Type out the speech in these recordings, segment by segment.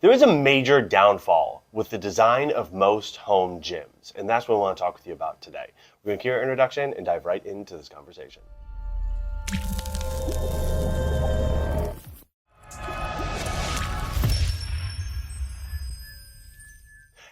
There is a major downfall with the design of most home gyms, and that's what I want to talk with you about today. We're going to hear our introduction and dive right into this conversation.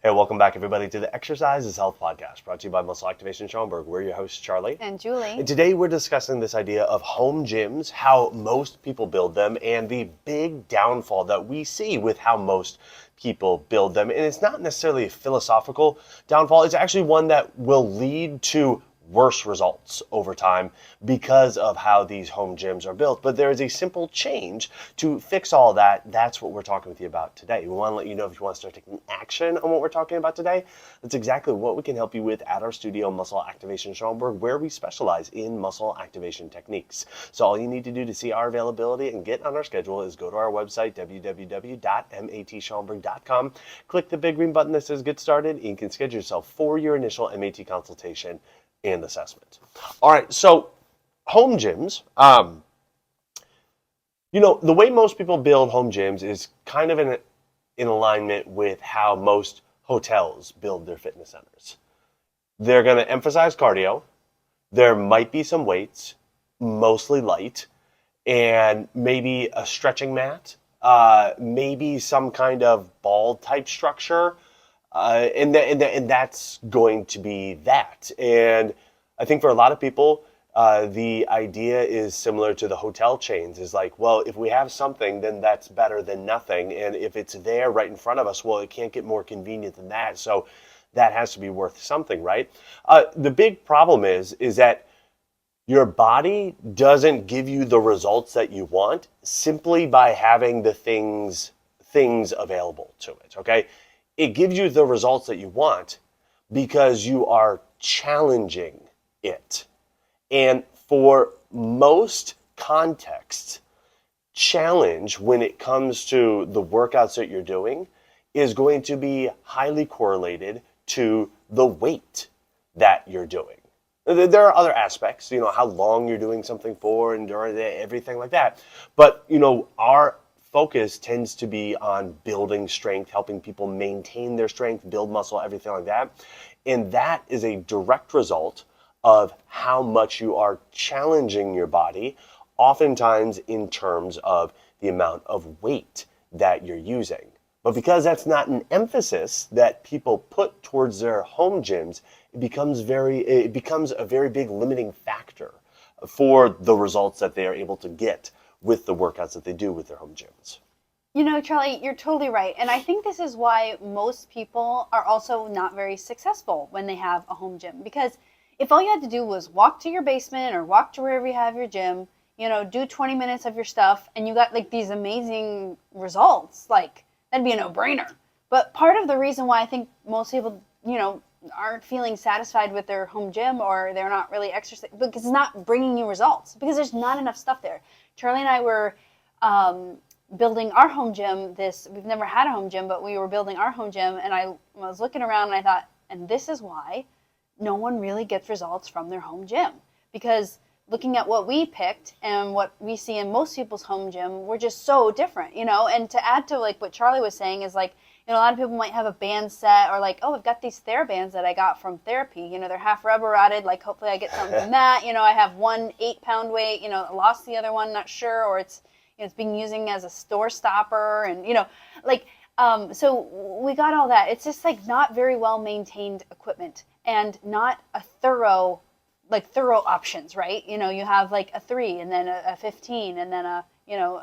Hey, welcome back, everybody, to the Exercise is Health podcast, brought to you by Muscle Activation Schoenberg. We're your hosts, Charlie. And Julie. And today we're discussing this idea of home gyms, how most people build them, and the big downfall that we see with how most people build them. And it's not necessarily a philosophical downfall. It's actually one that will lead to worse results over time because of how these home gyms are built. But there is a simple change to fix all that. That's what we're talking with you about today. We want to let you know if you want to start taking action on what we're talking about today. That's exactly what we can help you with at our studio, Muscle Activation Schoenberg, where we specialize in muscle activation techniques. So all you need to do to see our availability and get on our schedule is go to our website, www.matschoenberg.com. Click the big green button that says Get Started, and you can schedule yourself for your initial MAT consultation and assessment. All right, so home gyms, the way most people build home gyms is kind of in alignment with how most hotels build their fitness centers. They're going to emphasize cardio. There might be some weights, mostly light, and maybe a stretching mat, maybe some kind of ball type structure. And that's going to be that. And I think for a lot of people, the idea is similar to the hotel chains. Is like, well, if we have something, then that's better than nothing. And if it's there right in front of us, well, it can't get more convenient than that. So that has to be worth something, right? The big problem is that your body doesn't give you the results that you want simply by having the things available to it, okay? It gives you the results that you want because you are challenging it. And for most contexts, challenge when it comes to the workouts that you're doing is going to be highly correlated to the weight that you're doing. There are other aspects, how long you're doing something for and during everything like that. But, our focus tends to be on building strength, helping people maintain their strength, build muscle, everything like that. And that is a direct result of how much you are challenging your body, oftentimes in terms of the amount of weight that you're using. But because that's not an emphasis that people put towards their home gyms, it becomes a very big limiting factor for the results that they are able to get with the workouts that they do with their home gyms. Charlie, you're totally right. And I think this is why most people are also not very successful when they have a home gym. Because if all you had to do was walk to your basement or walk to wherever you have your gym, do 20 minutes of your stuff, and you got like these amazing results, like that'd be a no-brainer. But part of the reason why I think most people, aren't feeling satisfied with their home gym, or they're not really exercising because it's not bringing you results, because there's not enough stuff there. Charlie and I were building our home gym. We've never had a home gym, but we were building our home gym, and I was looking around and I thought, and this is why no one really gets results from their home gym, because looking at what we picked and what we see in most people's home gym, we're just so different, and to add to like what Charlie was saying is like, a lot of people might have a band set, or like, oh, I've got these TheraBands that I got from therapy. They're half rubber rotted. Like, hopefully I get something from that. I have one 8-pound weight. I lost the other one, not sure, or it's it's being using as a store stopper, and so we got all that. It's just like not very well maintained equipment and not a thorough options, right? You have like a 3 and then a 15 and then a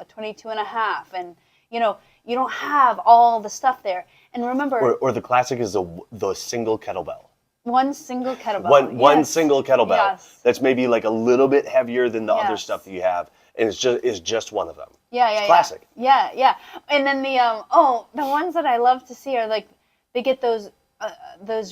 22 and a half, and you don't have all the stuff there. And remember, or the classic is the single kettlebell. One single kettlebell. One single kettlebell. Yes. That's maybe like a little bit heavier than the other Yes. stuff that you have, and it's just one of them. Yeah. Classic. Yeah. And then the ones that I love to see are like they get those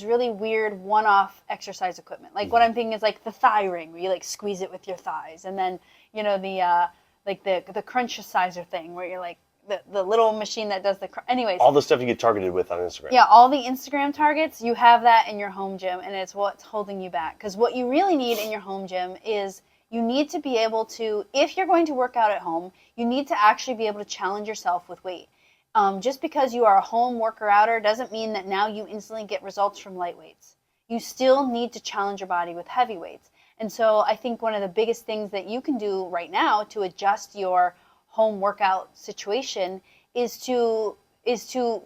really weird one-off exercise equipment. Like what I'm thinking is like the thigh ring, where you like squeeze it with your thighs, and then the crunchisizer thing, where you're like the little machine that does anyways. All the stuff you get targeted with on Instagram. Yeah, all the Instagram targets, you have that in your home gym, and it's what's holding you back. Because what you really need in your home gym is you need to be able to, if you're going to work out at home, you need to actually be able to challenge yourself with weight. Just because you are a home worker outer doesn't mean that now you instantly get results from light weights. You still need to challenge your body with heavy weights. And so I think one of the biggest things that you can do right now to adjust your home workout situation is to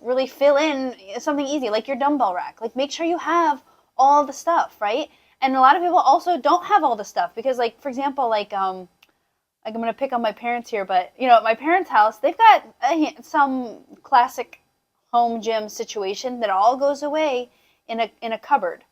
really fill in something easy, like your dumbbell rack. Like, make sure you have all the stuff, right? And a lot of people also don't have all the stuff because, like, for example, like I'm gonna pick on my parents here, but at my parents' house, they've got some classic home gym situation that all goes away in a cupboard.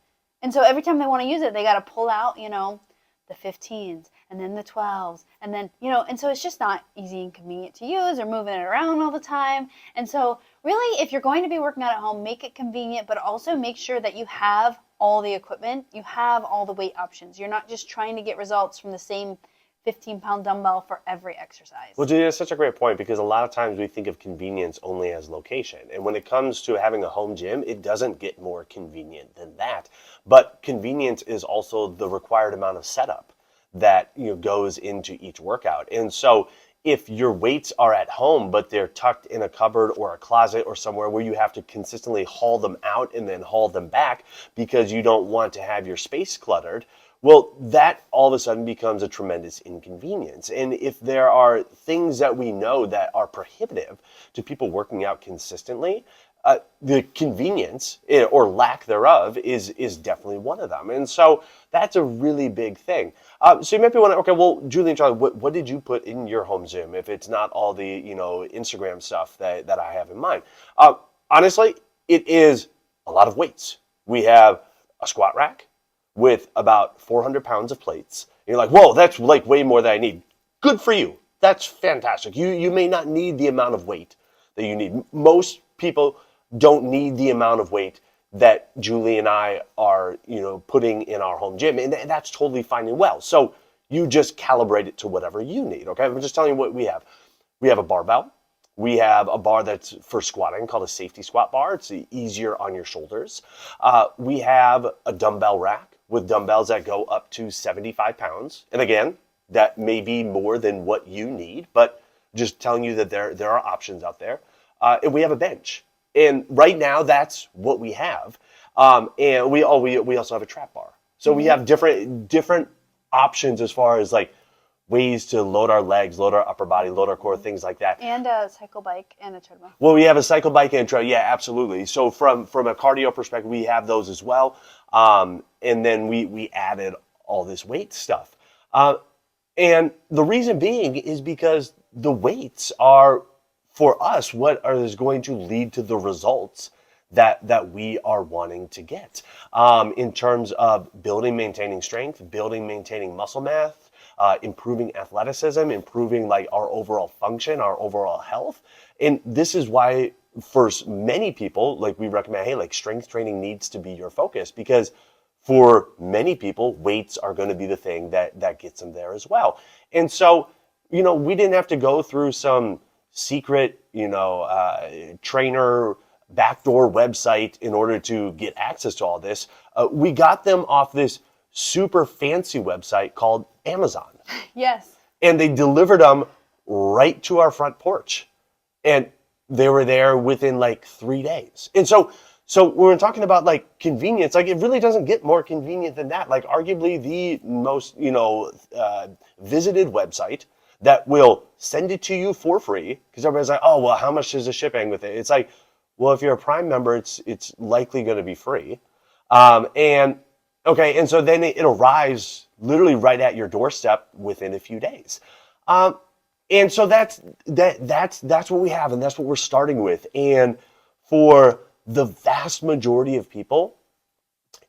And so every time they want to use it, they got to pull out, the 15s and then the 12s and then, and so it's just not easy and convenient to use or moving it around all the time. And so really, if you're going to be working out at home, make it convenient, but also make sure that you have all the equipment, you have all the weight options. You're not just trying to get results from the same 15-pound dumbbell for every exercise. Well, Judy, that's such a great point because a lot of times we think of convenience only as location. And when it comes to having a home gym, it doesn't get more convenient than that. But convenience is also the required amount of setup that goes into each workout. And so if your weights are at home, but they're tucked in a cupboard or a closet or somewhere where you have to consistently haul them out and then haul them back because you don't want to have your space cluttered, well, that all of a sudden becomes a tremendous inconvenience. And if there are things that we know that are prohibitive to people working out consistently, the convenience or lack thereof is definitely one of them. And so that's a really big thing. So you might be wondering, okay, well, Julie and Charlie, what did you put in your home gym if it's not all the Instagram stuff that I have in mind? Honestly, it is a lot of weights. We have a squat rack with about 400 pounds of plates. And you're like, whoa, that's like way more than I need. Good for you. That's fantastic. You may not need the amount of weight that you need. Most people don't need the amount of weight that Julie and I are, putting in our home gym. And that's totally fine and well. So you just calibrate it to whatever you need, okay? I'm just telling you what we have. We have a barbell. We have a bar that's for squatting called a safety squat bar. It's easier on your shoulders. We have a dumbbell rack with dumbbells that go up to 75 pounds. And again, that may be more than what you need, but just telling you that there are options out there. And we have a bench. And right now, that's what we have. And we also have a trap bar. So we have different options as far as like ways to load our legs, load our upper body, load our core, things like that. And a cycle bike and a treadmill. Well, we have a cycle bike and a treadmill. Yeah, absolutely. So from a cardio perspective, we have those as well. And then we added all this weight stuff. And the reason being is because the weights are, for us, is going to lead to the results that we are wanting to get in terms of building, maintaining strength, building, maintaining muscle mass, improving athleticism, improving like our overall function, our overall health. And this is why for many people, like we recommend, hey, like strength training needs to be your focus because for many people, weights are going to be the thing that gets them there as well. And so, we didn't have to go through some secret, trainer backdoor website in order to get access to all this. We got them off this super fancy website called Amazon. Yes. And they delivered them right to our front porch. And they were there within like 3 days. And so when we're talking about like convenience, like it really doesn't get more convenient than that. Like arguably the most, visited website that will send it to you for free because everybody's like, oh, well, how much is the shipping with it? It's like, well, if you're a Prime member, it's likely going to be free. And so then it arrives literally right at your doorstep within a few days. And so that's what we have, and that's what we're starting with. And for the vast majority of people,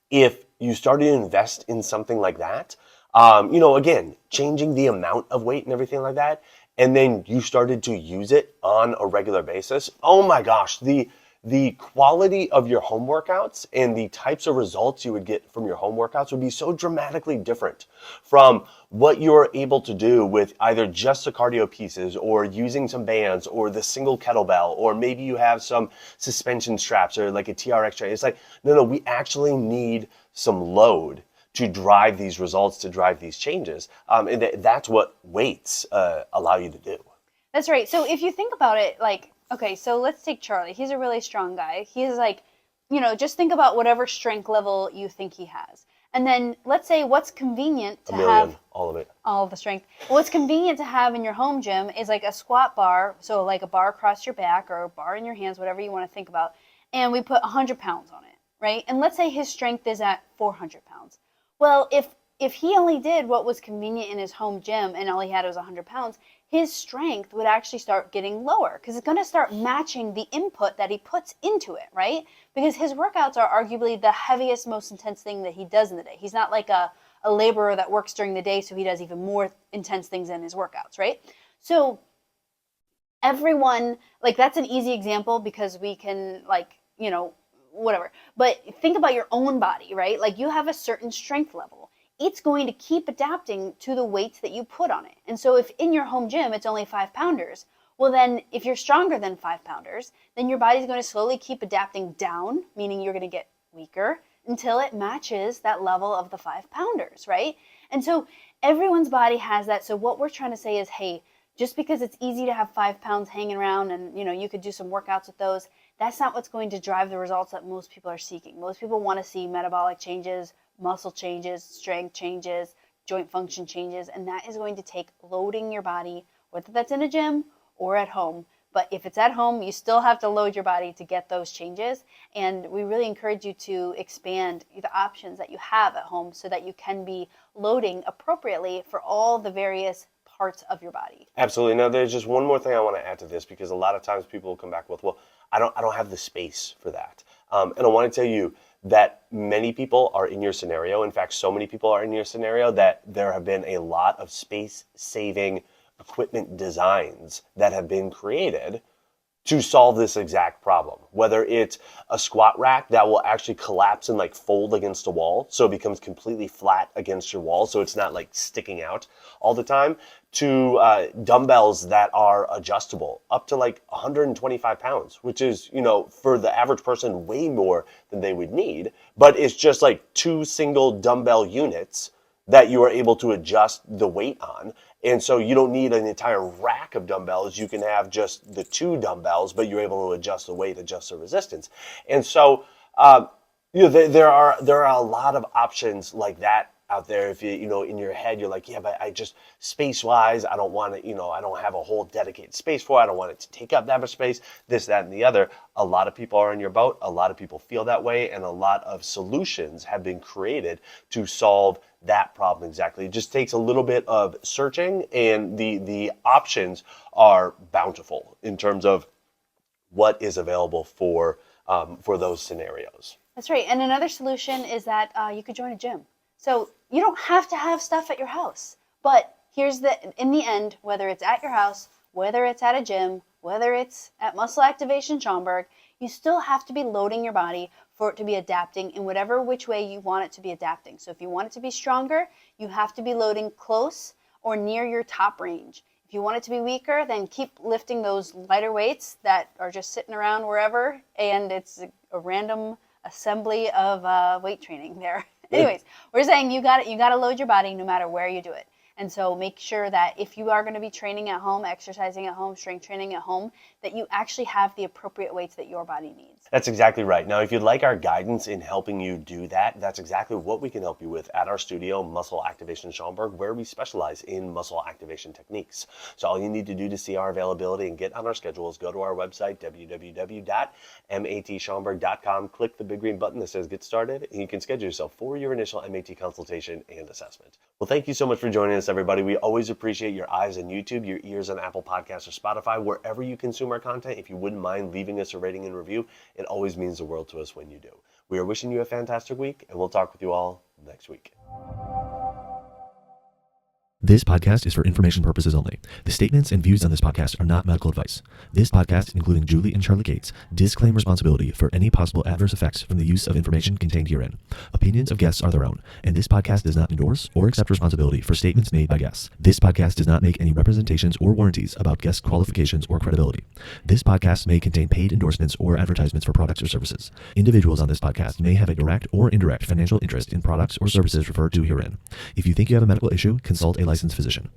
if you start to invest in something like that, again, changing the amount of weight and everything like that, and then you started to use it on a regular basis, oh my gosh, the quality of your home workouts and the types of results you would get from your home workouts would be so dramatically different from what you're able to do with either just the cardio pieces or using some bands or the single kettlebell, or maybe you have some suspension straps or like a TRX train. It's like, no, we actually need some load to drive these results, to drive these changes. And that's what weights allow you to do. That's right. So if you think about it, like Okay, so let's take Charlie. He's a really strong guy. He's like, just think about whatever strength level you think he has. And then let's say what's convenient A to million, have all of it. all of the strength. What's convenient to have in your home gym is like a squat bar, so like a bar across your back or a bar in your hands, whatever you want to think about. And we put 100 pounds on it, right? And let's say his strength is at 400 pounds. Well, if he only did what was convenient in his home gym and all he had was 100 pounds, his strength would actually start getting lower because it's going to start matching the input that he puts into it, right? Because his workouts are arguably the heaviest, most intense thing that he does in the day. He's not like a laborer that works during the day, so he does even more intense things in his workouts, right? So everyone, like, that's an easy example because we can, like, whatever. But think about your own body, right? Like, you have a certain strength level. It's going to keep adapting to the weights that you put on it. And so if in your home gym it's only 5-pounders, well then if you're stronger than 5-pounders, then your body's going to slowly keep adapting down, meaning you're going to get weaker until it matches that level of the 5-pounders, right? And so everyone's body has that. So what we're trying to say is, hey, just because it's easy to have 5 pounds hanging around and you could do some workouts with those, that's not what's going to drive the results that most people are seeking. Most people want to see metabolic changes, muscle changes, strength changes, joint function changes, and that is going to take loading your body, whether that's in a gym or at home. But if it's at home, you still have to load your body to get those changes. And we really encourage you to expand the options that you have at home so that you can be loading appropriately for all the various parts of your body. Absolutely. Now, there's just one more thing I want to add to this because a lot of times people will come back with, well, I don't have the space for that. And I want to tell you that many people are in your scenario. In fact, so many people are in your scenario that there have been a lot of space-saving equipment designs that have been created to solve this exact problem. Whether it's a squat rack that will actually collapse and like fold against a wall, so it becomes completely flat against your wall, so it's not like sticking out all the time, to dumbbells that are adjustable up to like 125 pounds, which is, for the average person, way more than they would need. But it's just like 2 single dumbbell units that you are able to adjust the weight on. And so you don't need an entire rack of dumbbells. You can have just the 2 dumbbells, but you're able to adjust the weight, adjust the resistance. And so, there are a lot of options like that out there. If you in your head, you're like, yeah, but I just space-wise, I don't want to, I don't have a whole dedicated space for it. I don't want it to take up that much space, this, that, and the other. A lot of people are in your boat. A lot of people feel that way. And a lot of solutions have been created to solve that problem exactly. It just takes a little bit of searching, and the options are bountiful in terms of what is available for those scenarios. That's right. And another solution is that you could join a gym. So you don't have to have stuff at your house. But in the end, whether it's at your house, whether it's at a gym, whether it's at Muscle Activation Schaumburg, you still have to be loading your body for it to be adapting in whatever which way you want it to be adapting. So if you want it to be stronger, you have to be loading close or near your top range. If you want it to be weaker, then keep lifting those lighter weights that are just sitting around wherever, and it's a random assembly of weight training there. Anyways, we're saying you got to load your body no matter where you do it. And so make sure that if you are going to be training at home, exercising at home, strength training at home, that you actually have the appropriate weights that your body needs. That's exactly right. Now, if you'd like our guidance in helping you do that, that's exactly what we can help you with at our studio, Muscle Activation Schaumburg, where we specialize in muscle activation techniques. So all you need to do to see our availability and get on our schedule is go to our website, www.matschaumburg.com, click the big green button that says Get Started, and you can schedule yourself for your initial MAT consultation and assessment. Well, thank you so much for joining us, everybody. We always appreciate your eyes on YouTube, your ears on Apple Podcasts or Spotify, wherever you consume our content. If you wouldn't mind leaving us a rating and review, it always means the world to us when you do. We are wishing you a fantastic week, and we'll talk with you all next week. This podcast is for information purposes only. The statements and views on this podcast are not medical advice. This podcast, including Julie and Charlie Gates, disclaim responsibility for any possible adverse effects from the use of information contained herein. Opinions of guests are their own, and this podcast does not endorse or accept responsibility for statements made by guests. This podcast does not make any representations or warranties about guest qualifications or credibility. This podcast may contain paid endorsements or advertisements for products or services. Individuals on this podcast may have a direct or indirect financial interest in products or services referred to herein. If you think you have a medical issue, consult a licensed physician.